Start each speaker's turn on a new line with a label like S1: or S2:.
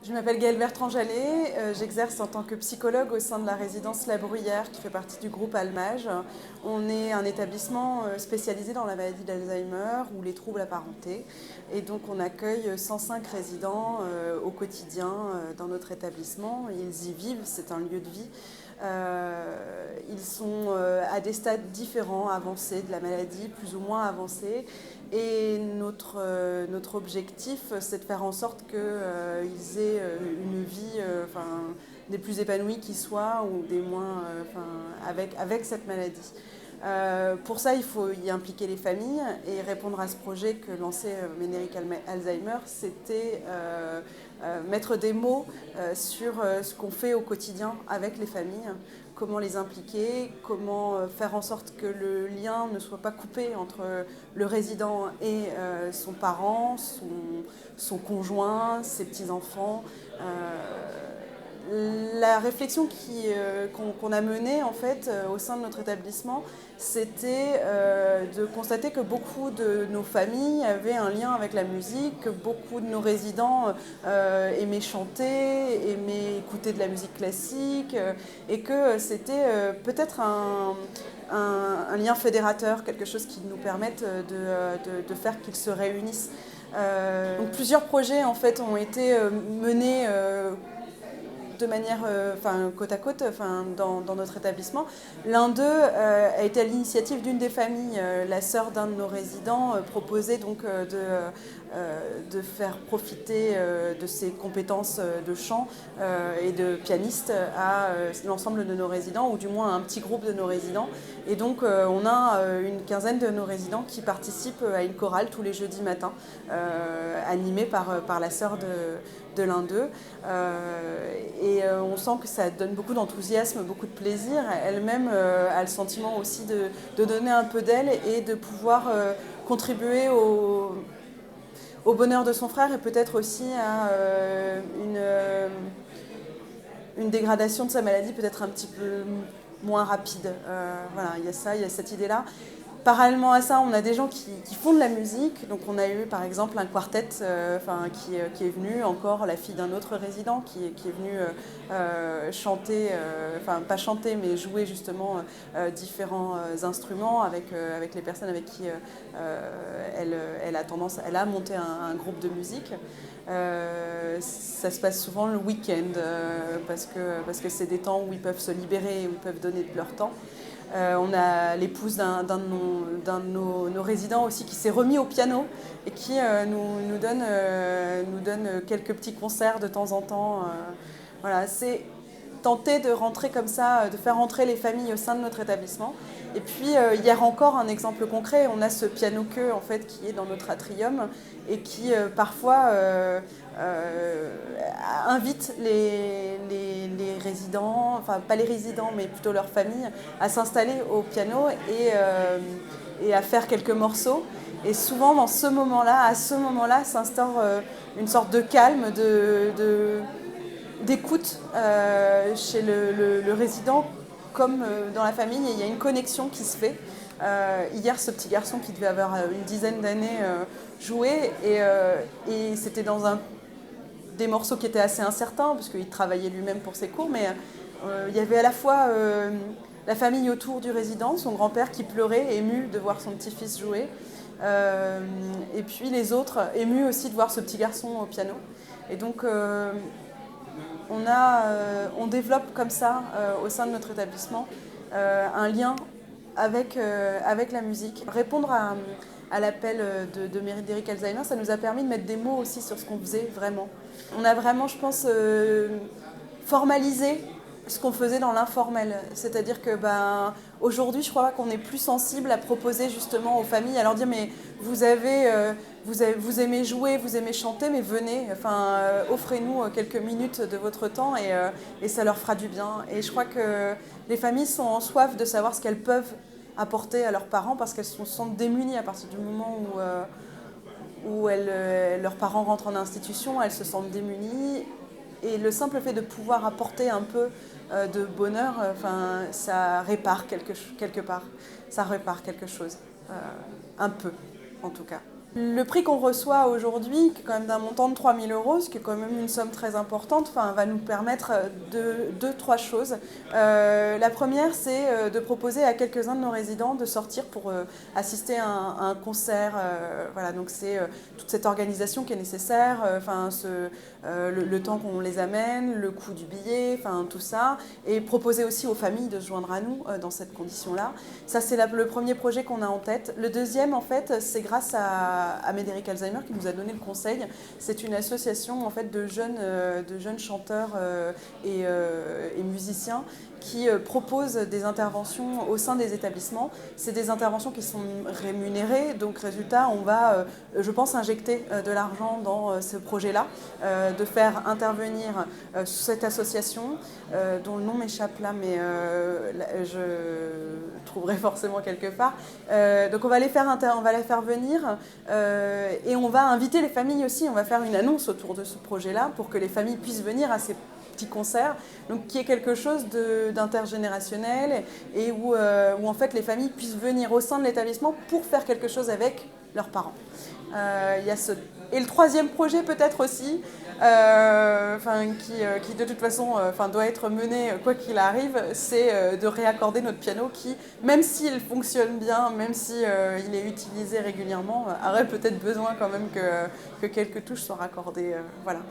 S1: Je m'appelle Gaëlle Bertrand-Jallet, j'exerce en tant que psychologue au sein de la résidence La Bruyère qui fait partie du groupe Almage. On est un établissement spécialisé dans la maladie d'Alzheimer ou les troubles apparentés. Et donc on accueille 105 résidents au quotidien dans notre établissement. Ils y vivent, c'est un lieu de vie. Ils sont à des stades différents, avancés de la maladie, plus ou moins avancés. Et notre objectif, c'est de faire en sorte qu'ils aient une vie des plus épanouies qui soient ou des moins avec cette maladie. Pour ça, il faut y impliquer les familles et répondre à ce projet que lançait Ménéric Alzheimer, c'était mettre des mots sur ce qu'on fait au quotidien avec les familles, comment les impliquer, comment faire en sorte que le lien ne soit pas coupé entre le résident et son parent, son conjoint, ses petits-enfants. La réflexion qu'on a menée en fait au sein de notre établissement, c'était de constater que beaucoup de nos familles avaient un lien avec la musique, que beaucoup de nos résidents aimaient chanter, aimaient écouter de la musique classique, et que c'était peut-être un lien fédérateur, quelque chose qui nous permette de faire qu'ils se réunissent. Donc plusieurs projets en fait ont été menés de manière côte à côte dans notre établissement. L'un d'eux a été à l'initiative d'une des familles. La sœur d'un de nos résidents proposait donc de faire profiter de ses compétences de chant et de pianiste à l'ensemble de nos résidents, ou du moins à un petit groupe de nos résidents. Et donc on a une quinzaine de nos résidents qui participent à une chorale tous les jeudis matins, animée par la sœur de l'un d'eux. Et on sent que ça donne beaucoup d'enthousiasme, beaucoup de plaisir. Elle-même a le sentiment aussi de donner un peu d'elle et de pouvoir contribuer au bonheur de son frère, et peut-être aussi à une dégradation de sa maladie peut-être un petit peu moins rapide. Voilà, il y a ça, il y a cette idée-là. Parallèlement à ça, on a des gens qui font de la musique. Donc on a eu par exemple un quartet qui est venu, encore la fille d'un autre résident qui est venu chanter, pas chanter mais jouer justement différents instruments avec les personnes avec qui elle a monté un groupe de musique. Ça se passe souvent le week-end parce que c'est des temps où ils peuvent se libérer, où ils peuvent donner de leur temps. On a l'épouse d'un de nos résidents aussi qui s'est remis au piano et qui nous donne quelques petits concerts de temps en temps. Voilà, c'est tenter de rentrer comme ça, de faire entrer les familles au sein de notre établissement. Et puis hier encore, un exemple concret, on a ce piano-queue en fait qui est dans notre atrium et qui parfois invite les résidents, enfin pas les résidents mais plutôt leurs familles, à s'installer au piano et à faire quelques morceaux. Et souvent dans ce moment-là, à ce moment-là, s'instaure une sorte de calme, d'écoute chez le résident comme dans la famille, et il y a une connexion qui se fait. Hier, ce petit garçon qui devait avoir une dizaine d'années jouait, et c'était dans des morceaux qui étaient assez incertains, parce qu'il travaillait lui-même pour ses cours, mais il y avait à la fois la famille autour du résident, son grand-père qui pleurait, ému de voir son petit-fils jouer, et puis les autres émus aussi de voir ce petit garçon au piano. Et donc on développe comme ça au sein de notre établissement un lien avec la musique. Répondre à l'appel de Médéric Alzheimer, ça nous a permis de mettre des mots aussi sur ce qu'on faisait vraiment. On a vraiment, je pense, formalisé ce qu'on faisait dans l'informel. C'est-à-dire que aujourd'hui, je crois qu'on est plus sensible à proposer justement aux familles, à leur dire mais vous aimez jouer, vous aimez chanter, mais venez, offrez-nous quelques minutes de votre temps et ça leur fera du bien. Et je crois que les familles sont en soif de savoir ce qu'elles peuvent apporter à leurs parents, parce qu'elles se sentent démunies à partir du moment où leurs parents rentrent en institution, elles se sentent démunies. Et le simple fait de pouvoir apporter un peu de bonheur, ça répare quelque part. Ça répare quelque chose. Un peu, en tout cas. Le prix qu'on reçoit aujourd'hui, qui est quand même d'un montant de 3 000 euros, ce qui est quand même une somme très importante, va nous permettre de trois choses. La première, c'est de proposer à quelques-uns de nos résidents de sortir pour assister à un concert. Voilà, donc c'est toute cette organisation qui est nécessaire, le temps qu'on les amène, le coût du billet, tout ça, et proposer aussi aux familles de se joindre à nous dans cette condition-là. Ça, c'est le premier projet qu'on a en tête. Le deuxième, en fait, c'est grâce à Médéric Alzheimer qui nous a donné le conseil. C'est une association en fait, de jeunes chanteurs et musiciens qui proposent des interventions au sein des établissements. C'est des interventions qui sont rémunérées, donc résultat, on va, je pense, injecter de l'argent dans ce projet-là, de faire intervenir cette association, dont le nom m'échappe là, mais je trouverai forcément quelque part. Donc on va les faire venir et on va inviter les familles aussi. On va faire une annonce autour de ce projet-là pour que les familles puissent venir à ces petits concerts, donc qui est quelque chose d'intergénérationnel et où en fait les familles puissent venir au sein de l'établissement pour faire quelque chose avec leurs parents. Et le troisième projet peut-être aussi, qui de toute façon doit être mené quoi qu'il arrive, c'est de réaccorder notre piano qui, même s'il fonctionne bien, même s'il il est utilisé régulièrement, aurait peut-être besoin quand même que quelques touches soient raccordées. Voilà.